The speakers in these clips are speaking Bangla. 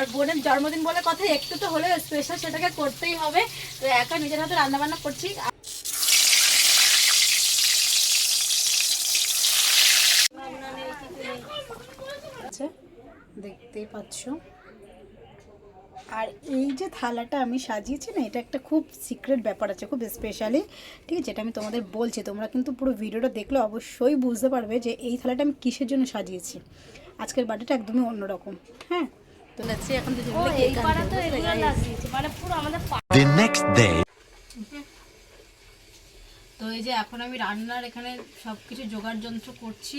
আর বোনের জন্মদিন বলে কথা, একটু তো হলেও স্পেশাল সেটাকে করতেই হবে। তো একা নিজের হাতে রান্না বান্না করছি। দেখতেই পাচ্ছ, আর এই যে থালাটা আমি সাজিয়েছি না, এটা একটা খুব সিক্রেট ব্যাপার আছে, খুব স্পেশালি, ঠিক আছে? এটা আমি তোমাদের বলছি, তোমরা কিন্তু পুরো ভিডিওটা দেখলে অবশ্যই বুঝতে পারবে যে এই থালাটা আমি কিসের জন্য সাজিয়েছি। আজকের বার্থডেটা একদমই অন্যরকম। হ্যাঁ, তো যাচ্ছি এখন তো এই যে এখন আমি রান্নার এখানে সব কিছু জোগাড় যন্ত্র করছি।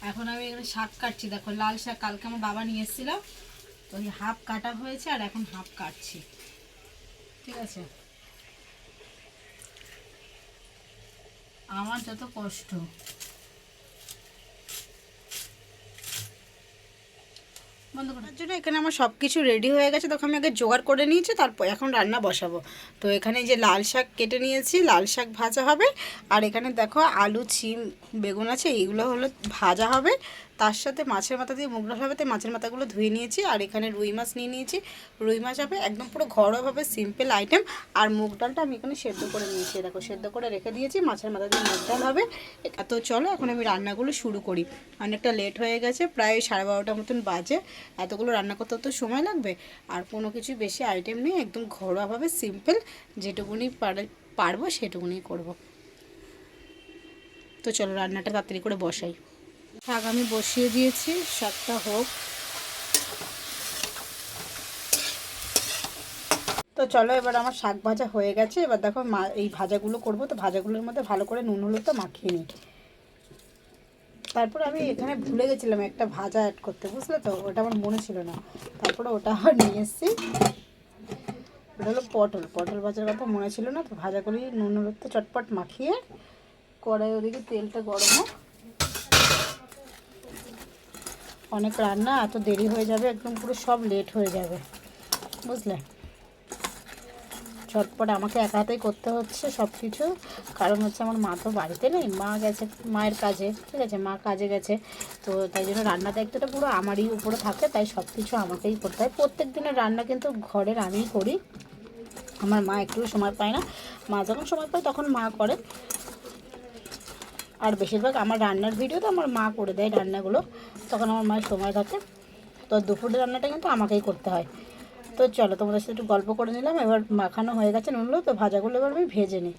এখন আমি এখানে শাক কাটছি, দেখো লাল শাক কালকে আমার বাবা নিয়ে এসেছিল, তো ওই হাফ কাটা হয়েছে আর এখন হাফ কাটছি, ঠিক আছে? আমার যত কষ্ট, বন্ধ করার জন্য এখানে আমার সব কিছু রেডি হয়ে গেছে। তখন আমি আগে জোগাড় করে নিয়েছি, তারপর এখন রান্না বসাবো। তো এখানে যে লাল শাক কেটে নিয়েছি, লাল শাক ভাজা হবে। আর এখানে দেখো আলু, ছিম, বেগুন আছে, এইগুলো হলো ভাজা হবে। তার সাথে মাছের মাথা দিয়ে মুগ ডাল হবে, তাই মাছের মাথাগুলো ধুয়ে নিয়েছি। আর এখানে রুই মাছ নিয়ে নিয়েছি, রুই মাছ হবে একদম পুরো ঘরোয়াভাবে সিম্পল আইটেম। আর মুগ ডালটা আমি এখানে সেদ্ধ করে নিয়েছি, দেখো সেদ্ধ করে রেখে দিয়েছি, মাছের মাথা দিয়ে মুগ ডাল হবে। তো চলো এখন আমি রান্নাগুলো শুরু করি। অনেকটা লেট হয়ে গেছে, প্রায় 12:30 মতন বাজে। এতগুলো রান্না করতে তো সময় লাগবে। আর কোনো কিছু বেশি আইটেম নেই, একদম ঘরোয়াভাবে সিম্পল, যেটুকুনি পারবো সেটুকুনি করব। তো চলো রান্নাটা তাড়াতাড়ি করে বসাই। শাক আমি বসিয়ে দিয়েছি, শাকটা হোক। তো চলো এবার আমার শাক ভাজা হয়ে গেছে। এবার দেখো এই ভাজাগুলো করব, তো ভাজাগুলোর মধ্যে ভালো করে নুন হলুদ তো মাখিয়ে নিই। তারপরে আমি এখানে ভুলে গেছিলাম একটা ভাজা অ্যাড করতে, বুঝলে তো? ওটা আমার মনে ছিল না, তারপরে ওটা আবার নিয়ে এসেছি। ওটা হলো পটল, পটল ভাজার কথা মনে ছিল না। তো ভাজাগুলি নুন হলুদ তো চটপট মাখিয়ে কড়াই, ওদিকে তেলটা গরম হোক। অনেক রান্না, এত দেরি হয়ে যাবে, একদম পুরো সব লেট হয়ে যাবে, বুঝলে? ঝটপট আমাকে একা হাতেই করতে হচ্ছে সব কিছু, কারণ হচ্ছে আমার মা তো বাড়িতে নেই, মা গেছে মায়ের কাজে, ঠিক আছে? মা কাজে গেছে, তো তাই জন্য রান্নার দায়িত্বটা পুরো আমারই উপরে থাকে, তাই সব কিছু আমাকেই করতে হয়। প্রত্যেক দিনের রান্না কিন্তু ঘরের আমিই করি, আমার মা একটু সময় পায় না। মা যখন সময় পায় তখন মা করে, আর বেশিরভাগ আমার রান্নার ভিডিও তো আমার মা করে দেয় রান্নাগুলো, তখন আমার মায়ের সময় থাকে। তো দুপুরের রান্নাটা কিন্তু আমাকেই করতে হয়। তো চলো তোমাদের সাথে একটু গল্প করে নিলাম। এবার মাখানো হয়ে গেছে নুনগুলো, তো ভাজাগুলো এবার আমি ভেজে নিই।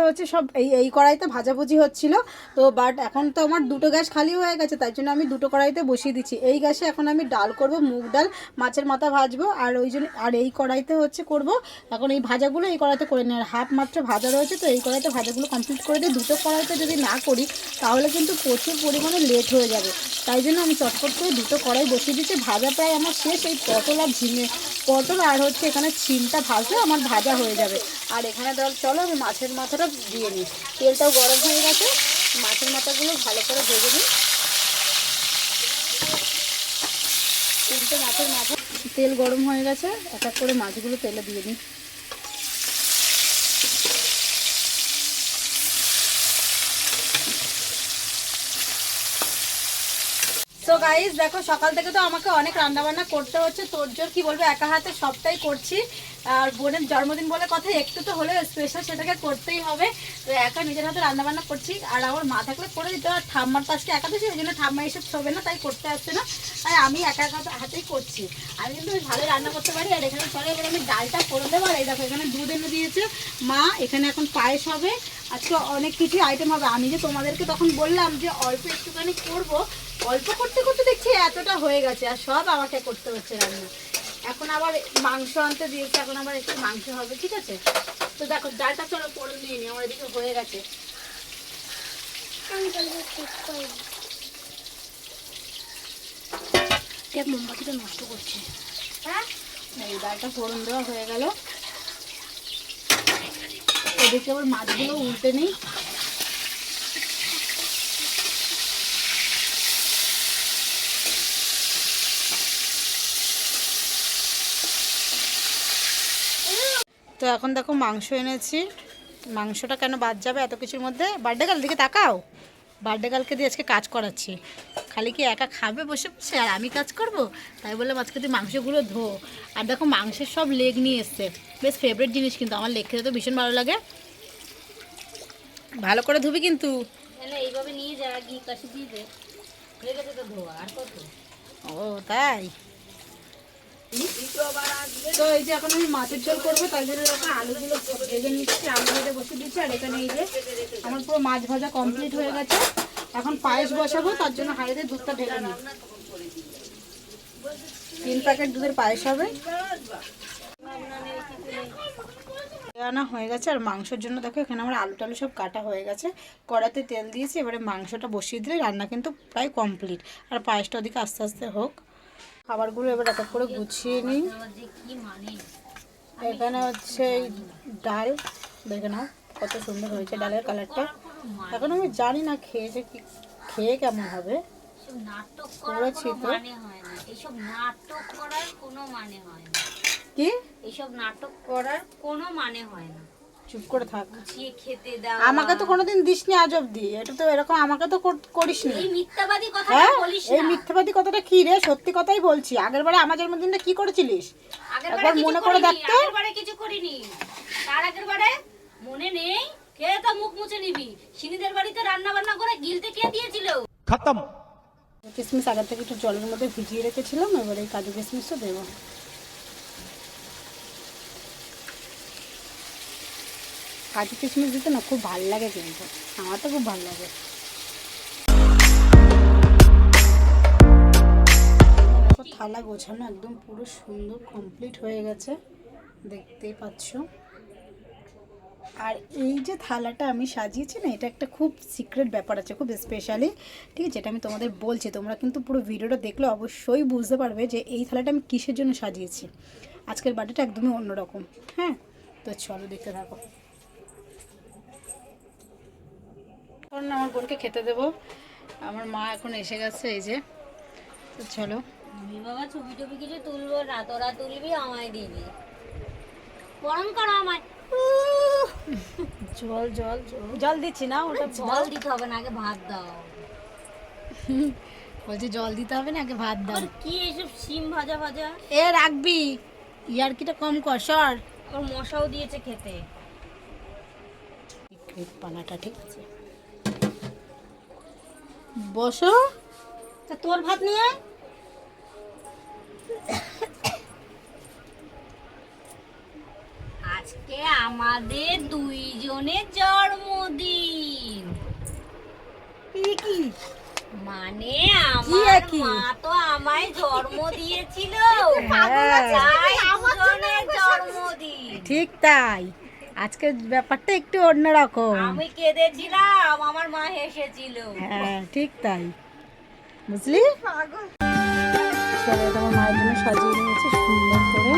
হচ্ছে সব এই কড়াইতে ভাজাভুজি হচ্ছিল। তো বাট এখন তো আমার দুটো গ্যাস খালি হয়ে গেছে, তাই জন্য আমি দুটো কড়াইতে বসিয়ে দিচ্ছি। এই গ্যাসে এখন আমি ডাল করব, মুগ ডাল, মাছের মাথা ভাজবো, আর ওই জন্য আর এই কড়াইতে হচ্ছে করব এখন এই ভাজাগুলো, এই কড়াইতে করে নিই। আর হাফ মাত্র ভাজা রয়েছে, তো এই কড়াইতে ভাজাগুলো কমপ্লিট করে দিই। দুটো কড়াইতে যদি না করি তাহলে কিন্তু প্রচুর পরিমাণে লেট হয়ে যাবে, তাই জন্য আমি চটপট করে দুটো কড়াই বসিয়ে দিচ্ছি। ভাজা প্রায় আমার শেষ। এই পটল আর পটল আর হচ্ছে এখানে ছিমটা ভাজলে আমার ভাজা হয়ে যাবে। আর এখানে চলো আমি মাছের মাথাটা দিয়ে নিই, তেলটাও গরম হয়ে গেছে, মাছের মাথাগুলো ভালো করে ভেজে নিই। তিনটে মাছের মাথা, তেল গরম হয়ে গেছে, এক এক করে মাছগুলো তেলে দিয়ে নিই। তো গাইস দেখো, সকাল থেকে তো আমাকে অনেক রান্নাবান্না করতে হচ্ছে, তোরজোর কি বলবো, একা হাতে সবটাই করছি। আর বোনের জন্মদিন বলে কথা, একটু তো হলেও স্পেশাল সেটাকে করতেই হবে। তো একা নিজের হাতে রান্নাবান্না করছি। আর আমার মা থাকলে করে দিতে, আর ঠাম্মার তো আজকে একাদশী, ওই জন্য ঠাম্মা এসব ছবে না, তাই করতে আসছে না, তাই আমি একা হাতেই করছি। আমি কিন্তু ভালো রান্না করতে পারি। আর এখানে চলে এবার আমি ডালটা করে দেবো। আর এই দেখো এখানে দুধ এনে দিয়েছে মা, এখানে এখন পায়েস হবে, আজকে অনেক কিছু আইটেম হবে। আমি যে তোমাদেরকে তখন বললাম যে অল্প একটুখানি করবো, অল্প করতে করতে দেখছি এতটা হয়ে গেছে, আর সব আমাকে করতে হচ্ছে রান্না। এখন আবার মাংস আনতে দিয়েছে, এখন আবার একটু মাংস হবে, ঠিক আছে? তো দেখো ডালটা চলো করে নিয়ে নিই, আমার এদিকে হয়ে গেছে। দেখ মোমবাতিটা নষ্ট করছে। হ্যাঁ, এই ডালটা ফোড়ন দেওয়া হয়ে গেল। এদিকে আবার মাছগুলো উল্টে নিই। তো এখন দেখো মাংস এনেছি, মাংসটা কেন বাদ যাবে এত কিছুর মধ্যে? বার্থডে গার্ল দিকে তাকাও, বার্থডে গার্লকে দিয়ে আজকে কাজ করাচ্ছি। খালি কি একা খাবে বসে বসে আর আমি কাজ করব? তাই বললাম আজকে তুই মাংসগুলো ধো। আর দেখো মাংসের সব লেগ নিয়ে এসছে, বেশ ফেভারিট জিনিস, কিন্তু আমার লেগ খেতে তো ভীষণ ভালো লাগে। ভালো করে ধুবি কিন্তু। এইভাবে নিয়ে যা, ঘি কাশি দিয়ে দে, হয়ে গেছে তো ধোয়া, আর কত? ও তাই। তো এই যে এখন আমি মাছের ঝোল করবো, তাই জন্য এখন আলুগুলো ভেজে নিচ্ছি, আলু ভেজে বসে দিচ্ছি। আর এখানে এই যে আমার পুরো মাছ ভাজা কমপ্লিট হয়ে গেছে। এখন পায়েস বসাবো, তার জন্য হাঁড়িতে দুধটা ঢেলে নিই। 3 প্যাকেট দুধের পায়েস হবে। রান্না হয়ে গেছে। আর মাংসের জন্য দেখো এখানে আমার আলু টালু সব কাটা হয়ে গেছে, কড়াতে তেল দিয়েছি। এবারে মাংসটা বসিয়ে দিলে রান্না কিন্তু প্রায় কমপ্লিট। আর পায়েসটা ওদিকে আস্তে আস্তে হোক। খাবারগুলো এবার এক এক করে গুছিয়ে নিই। এখানে হচ্ছে এই ডাল, দেখে নাও কত সুন্দর হয়েছে ডালের কালারটা। এখন আমি জানি না খেয়েছে কি, খেয়ে কেমন হবে। করেছি তো, এইসব নাটক করার কোনো মানে হয় না। কি এইসব নাটক করার কোনো মানে হয় না। চুপ করে থাক। গুছিয়ে খেতে দাও। আমাকে তো কোনোদিন দিসনি আজ অব্দি। এটা তো এরকম আমাকে তো করিসনি। এই মিথ্যাবাদী কথাটা হ্যাঁ, বলিস না। এই মিথ্যাবাদী কথাটা কি রে? সত্যি কথাই বলছি। আগেরবারে আমার জন্মদিনটা কি করেছিলিস? একবার মনে করে দেখ তো। আগেরবারে কিছু করিনি, তার আগেরবারে মনে নেই? কে তো মুখ মুছে নিবি? সিনিদের বাড়িতে রান্না বান্না করে গিলতে কে দিয়েছিল? খতম। কিশমিশ আগে থেকে একটু জলের মধ্যে ভিজিয়ে রেখেছিলাম, এবার এই কাজু কিশমিশটা দেবো। কাজু কিশমিশ দিতে না খুব ভালো লাগে, কিন্তু আমার তো খুব ভালো লাগে। থালা গোছানো একদম পুরো সুন্দর কমপ্লিট হয়ে গেছে, দেখতেই পাচ্ছ। আর এই যে থালাটা আমি সাজিয়েছি না, এটা একটা খুব সিক্রেট ব্যাপার আছে, খুব স্পেশালি, ঠিক আছে? যেটা আমি তোমাদের বলছি, তোমরা কিন্তু পুরো ভিডিওটা দেখলে অবশ্যই বুঝতে পারবে যে এই থালাটা আমি কিসের জন্য সাজিয়েছি। আজকের বার্থডেটা একদমই অন্যরকম। হ্যাঁ, তো চলো দেখতে থাকো। কারণ আমার বোনকে খেতে দেবো, আমার মা এখন এসে গেছে, এই যে। তো চলো। আমি বাবা ছবি টবি কিছু তুলবো না, তোরা তুলবি, আমায় দিবি, পরম করো আমায়। জল জল জল দিচ্ছি না, ওটা জল দিতে হবে না, আগে ভাত দাও। বলছি জল দিতে হবে না, আগে ভাত দাও। কি এইসব সিম ভাজা ভাজা? এ রাখবি, ইয়ার্কিটা কম কর, সর। ওর মশাও দিয়েছে খেতে। পানাটা ঠিক আছে, বসো। তা তোর ভাত নিয়ে আয়। আজকে আমাদের দুইজনের জন্মদিন। কি মানে আমার মা তো আমায় জন্ম দিয়েছিল, তাই দুজনের জন্মদিন। ঠিক তাই, আজকের ব্যাপারটা একটু অন্যরকম। আমি কেঁদেছিলাম, আমার মা হেসেছিল। হ্যাঁ ঠিক তাই, বুঝলি? চলো, তোমার মায়ের জন্য সাজিয়ে নিয়েছি সুন্দর করে।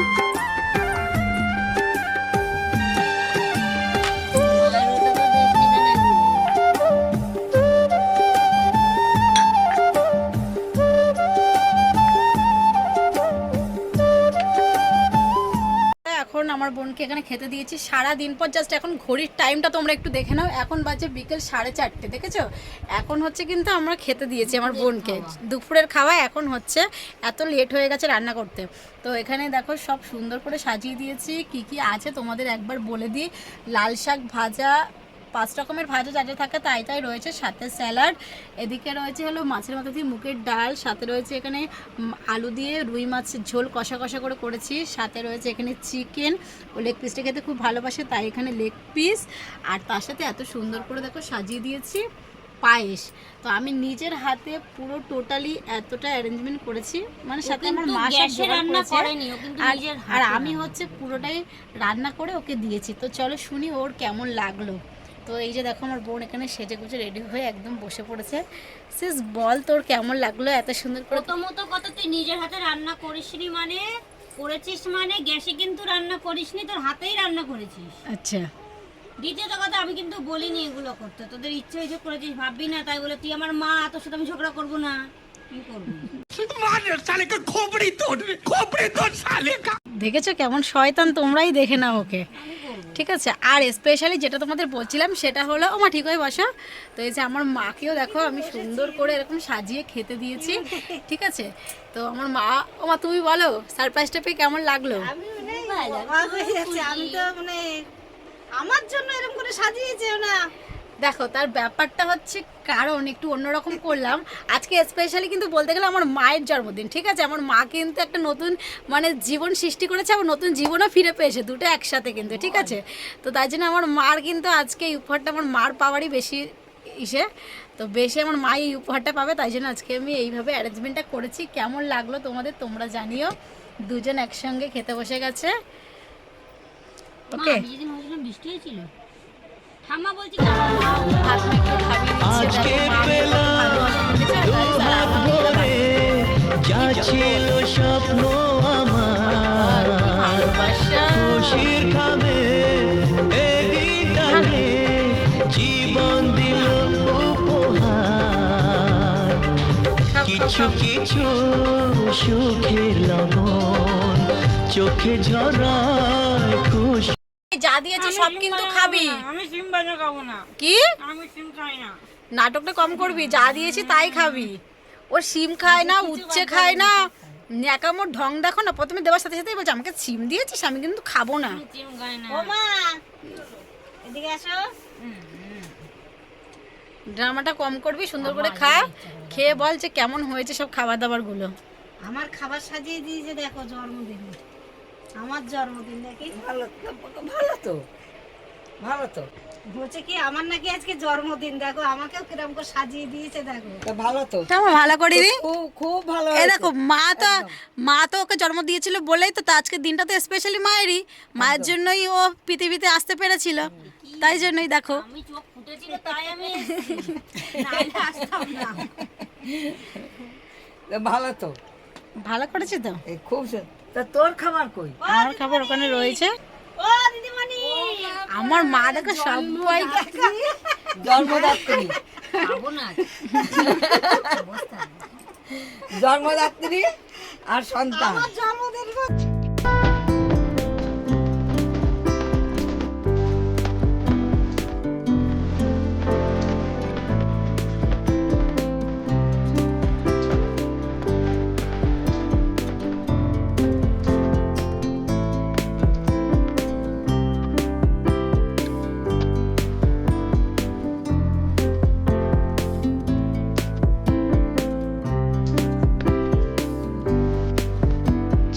এখন আমার বোনকে এখানে খেতে দিয়েছি সারা দিন পর। জাস্ট এখন ঘড়ির টাইমটা তোমরা একটু দেখে নাও, এখন বাজে বিকেল 4:30, দেখেছো? এখন হচ্ছে কিন্তু আমরা খেতে দিয়েছি আমার বোনকে, দুপুরের খাওয়া এখন হচ্ছে। এত লেট হয়ে গেছে রান্না করতে। তো এখানে দেখো সব সুন্দর করে সাজিয়ে দিয়েছি। কি কি আছে তোমাদের একবার বলে দিই। লাল শাক ভাজা, 5 রকমের ভাজা যা যা থাকে তাই তাই রয়েছে, সাথে স্যালাড। এদিকে রয়েছে হলো মাছের মাথা দিয়ে মুগের ডাল, সাথে রয়েছে এখানে আলু দিয়ে রুই মাছের ঝোল কষা কষা করে করেছি, সাথে রয়েছে এখানে চিকেন। ও লেগ পিসটা খেতে খুব ভালোবাসে, তাই এখানে লেগ পিস। আর তার সাথে এত সুন্দর করে দেখো সাজিয়ে দিয়েছি পায়েস। তো আমি নিজের হাতে পুরো টোটালি এতটা অ্যারেঞ্জমেন্ট করেছি, মানে সাথে আমার মা সব রান্না করেনি, আর আমি হচ্ছে পুরোটাই রান্না করে ওকে দিয়েছি। তো চলো শুনি ওর কেমন লাগলো। তো এই যে দেখো আমার বোন এখানে সেজে গুজে রেডি হয়ে একদম বসে পড়েছে। সিস বল তোর কেমন লাগলো এত সুন্দর করে? প্রথমত কথা, তুই নিজের হাতে রান্না করিসনি মানে, করেছিস মানে গ্যাসে কিন্তু রান্না করিসনি, তোর হাতেই রান্না করেছিস। আচ্ছা। দ্বিতীয়ত কথা, আমি কিন্তু বলিনি এগুলো করতে, তোদের ইচ্ছে হয়েছে করেছিস, ভাববি না তাই বলে তুই আমার মা, তোর সাথে আমি ঝগড়া করবো না। কি করবি? দেখেছো কেমন শয়তান? তোমরাই দেখে নাও ওকে। ঠিক আছে। আর স্পেশালি যেটা তোমাদের বলছিলাম সেটা হলো, ও মা ঠিক হয়ে বসো। তো এই যে আমার মাকেও দেখো আমি সুন্দর করে এরকম সাজিয়ে খেতে দিয়েছি, ঠিক আছে। তো আমার মা, ও মা তুমি বলো সারপ্রাইজটা পেয়ে কেমন লাগলো? আমি তো মানে আমার জন্য এরকম করে সাজিয়েছে না। দেখো তার ব্যাপারটা হচ্ছে কারণ একটু অন্যরকম করলাম আজকে স্পেশালি, কিন্তু বলতে গেলে আমার মায়ের জন্মদিন, ঠিক আছে। আমার মা কিন্তু একটা নতুন মানে জীবন সৃষ্টি করেছে, আবার নতুন জীবনও ফিরে পেয়েছে, দুটো একসাথে কিন্তু, ঠিক আছে। তো তাই জন্য আমার মার কিন্তু আজকে এই উপহারটা আমার মার পাওয়ারই বেশি ইসে, তো বেশি আমার মা এই উপহারটা পাবে, তাই জন্য আজকে আমি এইভাবে অ্যারেঞ্জমেন্টটা করেছি। কেমন লাগলো তোমাদের তোমরা জানিও। দুজন একসঙ্গে খেতে বসে গেছে। ওকে, বৃষ্টি হয়েছিল, ঠাম্মা বলছি হাত মেখে খাবিয়ে দিচ্ছে, দেখো মা যা ছিল স্বপ্ন আমার খুশির খাবে এদিনটাকে জীবন দিল উপহার কিছু কিছু সুখের লবণ চোখে ঝরায় খুশি যা দিয়েছি সব কিন্তু খাবি। আমি সিম বাজা খাবো না, কি আমি সিম খাই না। নাটকটা কম করবি, যা দিয়েছি তাই খাবি। ও সিম খায় না, উচ্ছে খায় না, ন্যাকামোর ঢং দেখো না। প্রথমে দেওয়ার সাথে সাথেই বলছে আমাকে সিম দিয়েছিস, আমি কিন্তু খাবো না। সিম খাই না। ও মা এদিকে আসো। ড্রামাটা কম করবি, সুন্দর করে খা, খেয়ে বল যে কেমন হয়েছে সব খাবার দাবার গুলো। আমার খাবার সাজিয়ে দিয়েছে দেখো, জন্মদিন, আমার জন্মদিন নাকি। ভালো তো ভালো তো বলছে কি আমার নাকি আজকে জন্মদিন, দেখো আমাকেও কিরকম করে সাজিয়ে দিয়েছে দেখো। ভালো তো, আমার ভালো করে দি। খুব ভালো। এই দেখো মা তো ওকে জন্ম দিয়েছিল বলেই তো আজকের দিনটা তো স্পেশালি মায়েরই, মায়ের জন্যই ও পৃথিবীতে আসতে পেরেছিল, তাই জন্যই দেখো। আমি চোখ ফুটেছিল তাই আমি নাইলে আসতাম না। ভালো তো, ভালো করেছে তো। খুব। তা তোর খাবার কই? আমার খাবার ওখানে রয়েছে। ও দিদিমণি, আমার মা দেখো সবাই জন্মদাত্রী, খাবো না। জন্মদাত্রী আর সন্তান। আমার জন্মদিন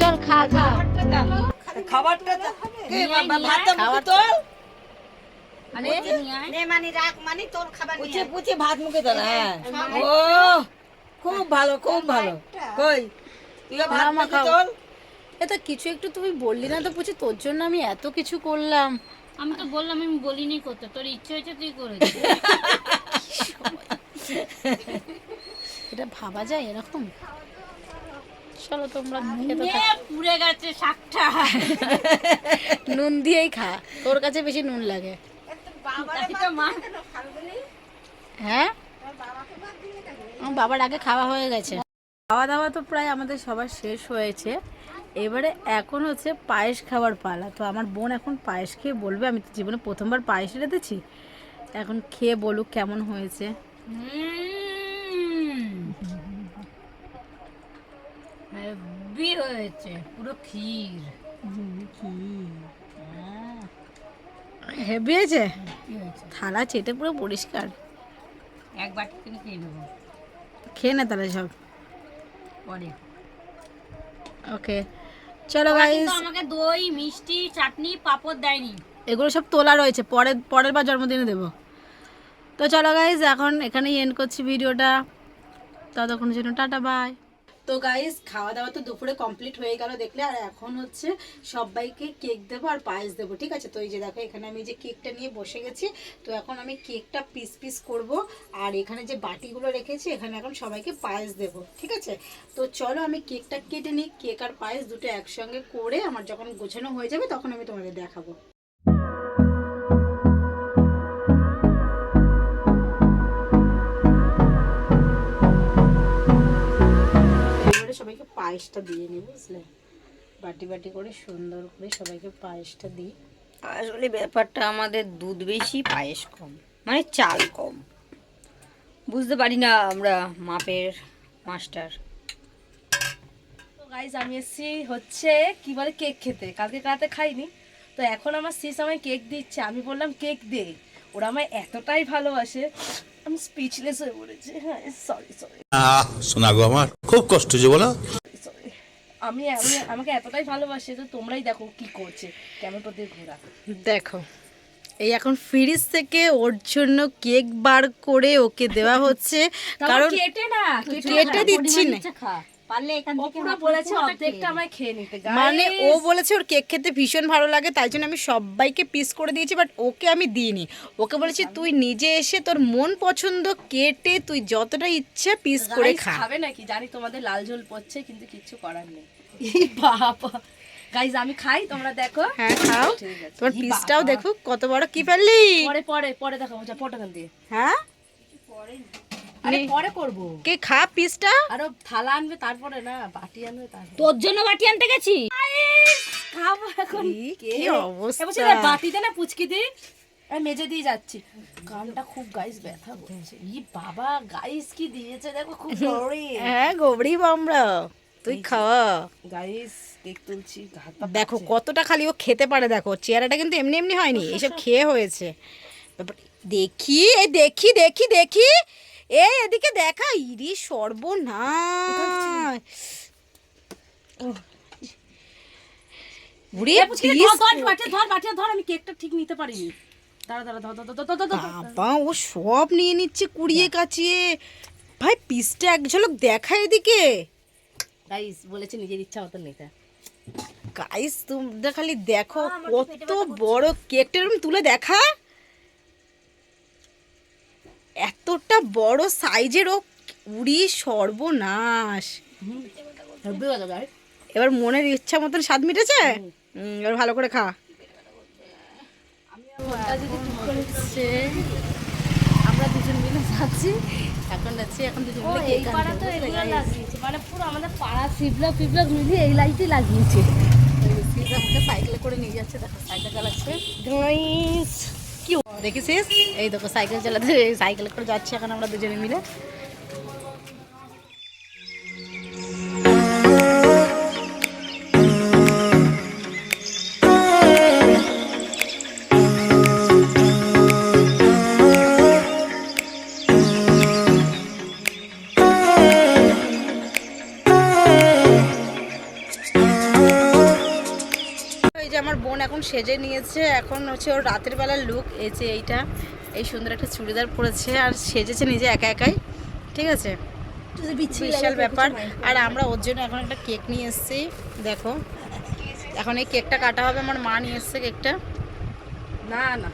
চল খা খা। খাবারটা তোর খাবার পুচে ভাত মুখে তোর। হ্যাঁ, ও খুব ভালো খুব ভালো। কই তুইও ভাত মুখে তোর। এটা কিছু একটু তুমি বললি না তো পুচি, তোর জন্য আমি এত কিছু করলাম। আমি তো বললাম আমি বলিনি করতে, তোর ইচ্ছে হয়েছে তুই করেছিস। এটা ভাবা যায় এরকম? চলো তোমরা খেতে এ, পুড়ে গেছে শাকটা। নুন দিয়েই খা, তোর কাছে বেশি নুন লাগে। তাই তো মা। হ্যাঁ, আমার বাবার আগে খাওয়া হয়ে গেছে। খাওয়া দাওয়া তো প্রায় আমাদের সবার শেষ হয়েছে, এবারে এখন হচ্ছে পায়েস খাওয়ার পালা। তো আমার বোন এখন পায়েস খেয়ে বলবে, আমি তো জীবনে প্রথমবার পায়েস রেঁধেছি, এখন খেয়ে বলুক কেমন হয়েছে। হেভি হয়েছে, পুরো ক্ষীর। হেভি হয়েছে, কি হয়েছে? থালা চেটে পুরো পরিষ্কার। এক বাটি করে খেয়ে নেবো খেয়ে নে তাহলে সব। পরে। ওকে চলো ওরা গাইস, কিন্তু আমাকে দই মিষ্টি চাটনি পাঁপড় দেয়নি। এগুলো সব তোলা রয়েছে, পরের বার জন্মদিনে দেবো। তো চলো গাইস, এখন এখানেই এন্ড করছি ভিডিওটা, ততক্ষণের জন্য টাটা বাই। তো গাইস খাওয়া দাওয়া তো দুপুরে কমপ্লিট হয়ে গেল দেখলে, আর এখন হচ্ছে সবাইকে কেক দেবো আর পায়েস দেবো, ঠিক আছে। তো এই যে দেখো এখানে আমি যে কেকটা নিয়ে বসে গেছি, তো এখন আমি কেকটা পিস পিস করব, আর এখানে যে বাটিগুলো রেখেছি এখানে এখন সবাইকে পায়েস দেবো, ঠিক আছে। তো চলো আমি কেকটা কেটে নিই, কেক আর পায়েস দুটো একসঙ্গে করে আমার যখন গোছানো হয়ে যাবে তখন আমি তোমাদের দেখাবো। সবাইকে পায়েসটা দিয়ে নিই, বুঝলে, বাটি বাটি করে সুন্দর করে সবাইকে পায়েসটা দিই। আসলে ব্যাপারটা আমাদের দুধ বেশি পায়েস কম, মানে চাল কম। বুঝতে পারি না আমরা মাপের মাস্টার। তো গাইজ আমি এসেছি হচ্ছে কি বলে কেক খেতে, কালকে রাতে খাইনি, তো এখন আমার সিস আমায় কেক দিচ্ছে। আমি বললাম কেক দে, ওরা আমায় এতটাই ভালোবাসে, আমি স্পিচলেস হয়ে পড়েছি। হ্যাঁ সরি সরি শোনা গো আমার খুব কষ্ট যে বলো। সরি, আমি আমাকে এতটাই ভালোবাসে, তো তোমরাই দেখো কি করছে ক্যামেরা দিয়ে ঘোরা। দেখো এই এখন ফ্রিজ থেকে ওর জন্য কেক বার করে ওকে দেওয়া হচ্ছে, কারণ কেটে না, কেটে দিচ্ছি না, খা পারলে এখান ও থেকে পুরো বলেছে অর্ধেকটা আমায় খেয়ে নিতে। মানে ও বলেছে ওর কেক খেতে ভীষণ ভালো লাগে, তাই জন্য আমি সবাইকে পিস করে দিয়েছি, বাট ওকে আমি দিইনি। ওকে বলেছি তুই নিজে এসে তোর মন পছন্দ কেটে তুই যতটা ইচ্ছা পিস করে খা। খাবে নাকি জানি, তোমাদের লাল ঝোল পড়ছে কিন্তু কিচ্ছু করার নেই। এই বাবা গাইজ আমি খাই, তোমরা দেখো। হ্যাঁ খাও, ঠিক আছে। তোমার পিসটাও দেখো কত বড় কি ফেললি। পরে পরে পরে দেখো, ফটোখান দিয়ে হ্যাঁ আরে পরে করবো। কে খা পিসটা। আরো থালা আনবে তারপরে, না বাটি আনবে তারপরে। তোর জন্য বাটি আনতে গেছি। খাবো এখন। কি অবস্থা। এ বলছে বাটিতে না পুচকি দি, আমি মেজে দিয়ে যাচ্ছি। কানটা খুব গাইস ব্যথা করছে। ই বাবা গাইস কি দিয়েছে দেখো, খুব গড়ি। হ্যাঁ গোবরি বামরা, তুই খাওয়া। গাইস কেক তুলছি, হাত পা দেখো কতটা খালি ও খেতে পারে, দেখো চেহারাটা কিন্তু এমনি এমনি হয়নি, এসব খেয়ে হয়েছে। দেখি এই দেখি দেখি দেখি এই এদিকে দেখা, ইরি সর্বনাশ। উরে পুচকি দি, পিস ধর বাটি ধর, আমি কেকটা ঠিক নিতে পারিনি। দাঁড়া দাঁড়া ধর ধর ধর ধর ধর ধর। বাবা ও সব নিয়ে নিচ্ছে কুড়িয়ে কাচিয়ে। ভাই পিসটা এক ঝলক দেখা এদিকে। গাইস বলেছে নিজের ইচ্ছা মতো নিতে। গাইস তোমরা খালি দেখো কত বড় কেকটা, এরকম তুলে দেখা, এতটা বড় সাইজের ও। উড়ি সর্বনাশ। হেব্বি কথা গাইস। এবার মনের ইচ্ছা মতন স্বাদ মিটেছে। এবার ভালো করে খা। ফোনটা যদি ঠিক করে দিচ্ছে, আমরা দুজন মিলে যাচ্ছি, এখন দুজন মিলে কেক আনতে। লাগিয়েছে, মানে পুরো আমাদের পাড়া পিবলা মিলিয়ে এই লাইটই লাগিয়েছে। আমাকে সাইকেলে করে নিয়ে যাচ্ছে, দেখো সাইকেল চালাচ্ছে। গাইস কি দেখেছিস, এই দেখো সাইকেল চালাতে, সাইকেল করে যাচ্ছি এখন আমরা দুজনে মিলে। এই যে আমার বোন এখন সেজে নিয়েছে, এখন হচ্ছে ওর রাতের বেলার লুক। এই যে এইটা, এই সুন্দর একটা চুড়িদার পরেছে আর সেজেছে নিজে একা একাই, ঠিক আছে, বিশাল ব্যাপার। আর আমরা ওর জন্য এখন একটা কেক নিয়ে এসেছি, দেখো এখন এই কেকটা কাটা হবে। আমার মা নিয়ে এসছে কেকটা। না না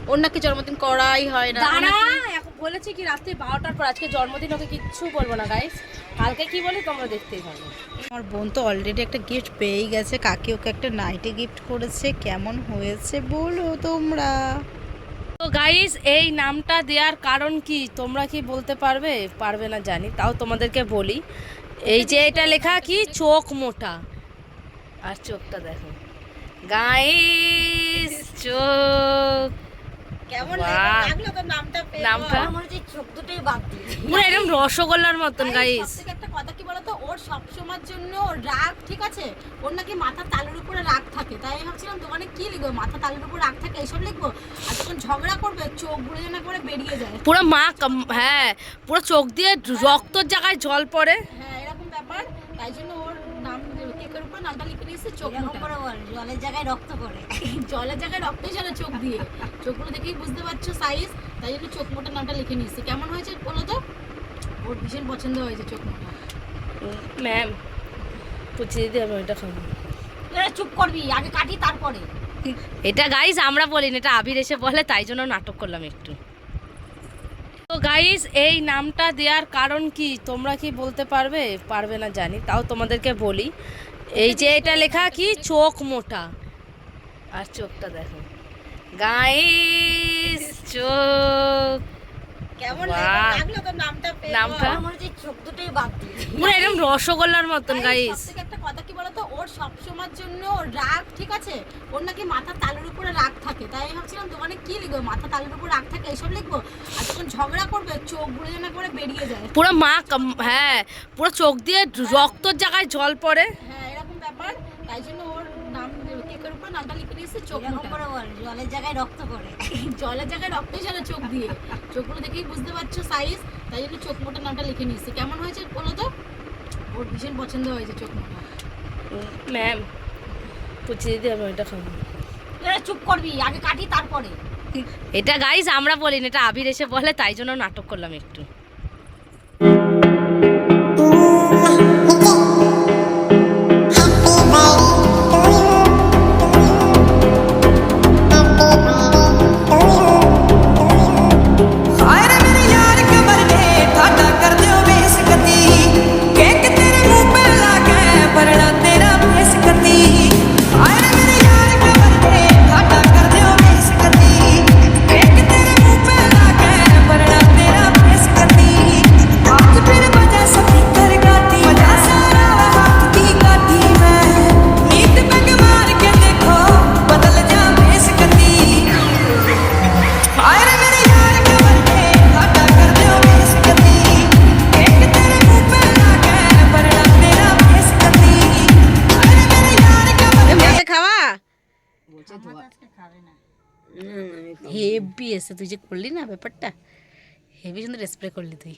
ওর নাকি জন্মদিন করাই হয় না। দাঁড়া, এখন বলেছি কি রাত্রি 12টার পর, আজকে জন্মদিন, ওকে কিচ্ছু বলবো না গাইস। কালকে কি বলি তোমরা দেখতেই পাবে। আমার বোন তো অলরেডি একটা গিফট পেয়েই গেছে, কাকি ওকে একটা নাইটি গিফট করেছে। কেমন হয়েছে বলো তোমরা। তো গাইস এই নামটা দেওয়ার কারণ কি তোমরা কি বলতে পারবে? পারবে না জানি, তাও তোমাদেরকে বলি। এই যে এটা লেখা কি চোখ মোটা, আর চোখটা দেখো গাইস, চোখ কেমন বাহ। লাগলো তোর নামটা পেয়ে? নামটা আমার মনে হচ্ছে চোখ দুটোই বাদ দিয়ে পুরো এরকম রসগোল্লার মতন গাইস। সবথেকে একটা কথা কি বলতো, ওর সবসময়ের জন্য ওর রাগ, ঠিক আছে, ওর নাকি মাথার তালুর উপরে রাগ থাকে। তাই আমি ভাবছিলাম দোকানে কি লিখবো, মাথা তালুর উপর রাগ থাকে এইসব লিখবো। আর যখন ঝগড়া করবে চোখ ঘুরে যেন করে বেরিয়ে যায়। পুরো হ্যাঁ পুরো চোখ দিয়ে রক্তর জায়গায় জল পড়ে। হ্যাঁ এরকম ব্যাপার, তাই জন্য ওর নাম কেকের উপর নামটা লিখে দিয়েছে চোখ এরকম মোটা। করে বল, জলের জায়গায় রক্ত করে। জলের জায়গায় রক্তই চলে চোখ দিয়ে, চোখগুলো দেখেই বুঝতে পারছো সাইজ, তাই জন্য চোখ মোটা নামটা লিখে নিয়েছে। কেমন হয়েছে বলো তো? ওর ভীষণ পছন্দ হয়েছে চোখ মোটা। ম্যাম পুছিয়ে দিদি আমি ওইটা খাবো। এরা চুপ করবি, আগে কাটি তারপরে। এটা গাইস আমরা বলিনি, এটা আবির এসে বলে, তাই জন্য নাটক করলাম একটু। তো গাইস এই নামটা দেওয়ার কারণ কি তোমরা কি বলতে পারবে? পারবে না জানি, তাও তোমাদেরকে বলি। এই যে এটা লেখা কি চোখ মোটা, আর চোখটা দেখো গাইস, চোখ কেমন বাহ। লাগলো তোর নামটা পেয়ে? নামটা? আমার মনে হচ্ছে চোখ দুটোই বাদ দিয়ে। পুরো একদম রসগোল্লার মতন গাইস। সবথেকে একটা কথা কি বলতো, ওর সবসময়ের জন্য ওর রাগ, ঠিক আছে, ওর নাকি মাথার তালুর উপরে রাগ থাকে। তাই আমি ভাবছিলাম দোকানে কি লিখবো, মাথা তালুর উপর রাগ থাকে এইসব লিখবো। আর যখন ঝগড়া করবে চোখ ঘুরে যেন করে বেরিয়ে যায়। পুরো হ্যাঁ, পুরো চোখ দিয়ে রক্তর জায়গায় জল পড়ে। হ্যাঁ এরকম ব্যাপার। তাই জন্য ওর নাম কেকের উপর নামটা লিখে দিয়েছে চোখ এরকম মোটা। করে বল, জলের জায়গায় রক্ত করে। জলের জায়গায় রক্তই চলে চোখ দিয়ে। চোখগুলো দেখেই বুঝতে পারছো সাইজ। তাই জন্য চোখ মোটা নামটা লিখে নিয়েছে। কেমন হয়েছে বলো তো? ওর ভীষণ পছন্দ হয়েছে চোখ মোটা। ম্যাম পুচি দিদি আমি ওইটা খাবো। এরা চুপ করবি, আগে কাটি তারপরে। এটা গাইস আমরা বলিনি, এটা আবির এসে বলে, তাই জন্য নাটক করলাম একটু। মাকে খাওয়া হেভি এসে তুই যে করলি না ব্যাপারটা, হেভি সুন্দর স্প্রে করলি তুই।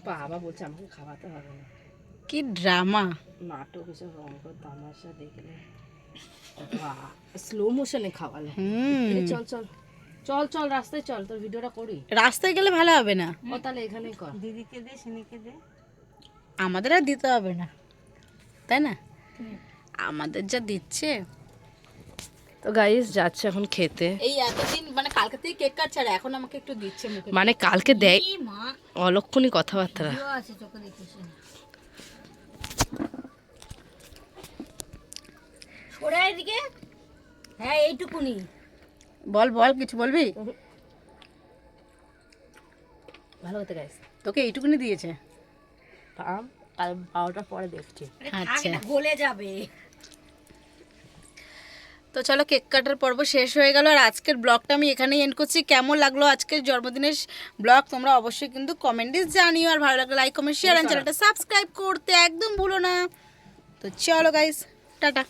বাবা বলছে আমাকে খাওয়াতে হবে না, কি ড্রামা। নাটক এসব অঙ্ক তামাশা দেখলে স্লো মোশনে খাওয়ালে। চল চল চল চল রাস্তায় চল, তোর ভিডিওটা করি। রাস্তায় গেলে ভালো হবে না, ও তাহলে এখানেই কর। দিদিকে দে, সিনিকে দে। আমাদের আর দিতে হবে না, তাই না? আমাদের যা দিচ্ছে। তো গাইস যাচ্ছে এখন খেতে। এই এতদিন মানে কালকে থেকে কেক কাটছে আর এখন আমাকে একটু দিচ্ছে মুখে। মানে কালকে দেয় কি মা, অলক্ষণী কথাবার্তা। কেউ আছে চোখে দেখিস না। সরে আয় এদিকে। হ্যাঁ এইটুকুনি। বল বল, কিছু বলবি? ভালো হতে গাইস। তোকে এইটুকুনি দিয়েছে? কাল 12টার পরে দেখছি। আচ্ছা গলে যাবে। তো চলো কেক কাটার পর্ব শেষ হয়ে গেল, আর আজকের ব্লগটা আমি এখানেই এন্ড করছি। কেমন লাগলো আজকের জন্মদিনের ব্লগ তোমরা অবশ্যই কিন্তু কমেন্টে জানিও, আর ভালো লাগলে লাইক কমেন্ট শেয়ার আর চ্যানেলটা সাবস্ক্রাইব করতে একদম ভুলো না। তো চলো গাইস, টাটা।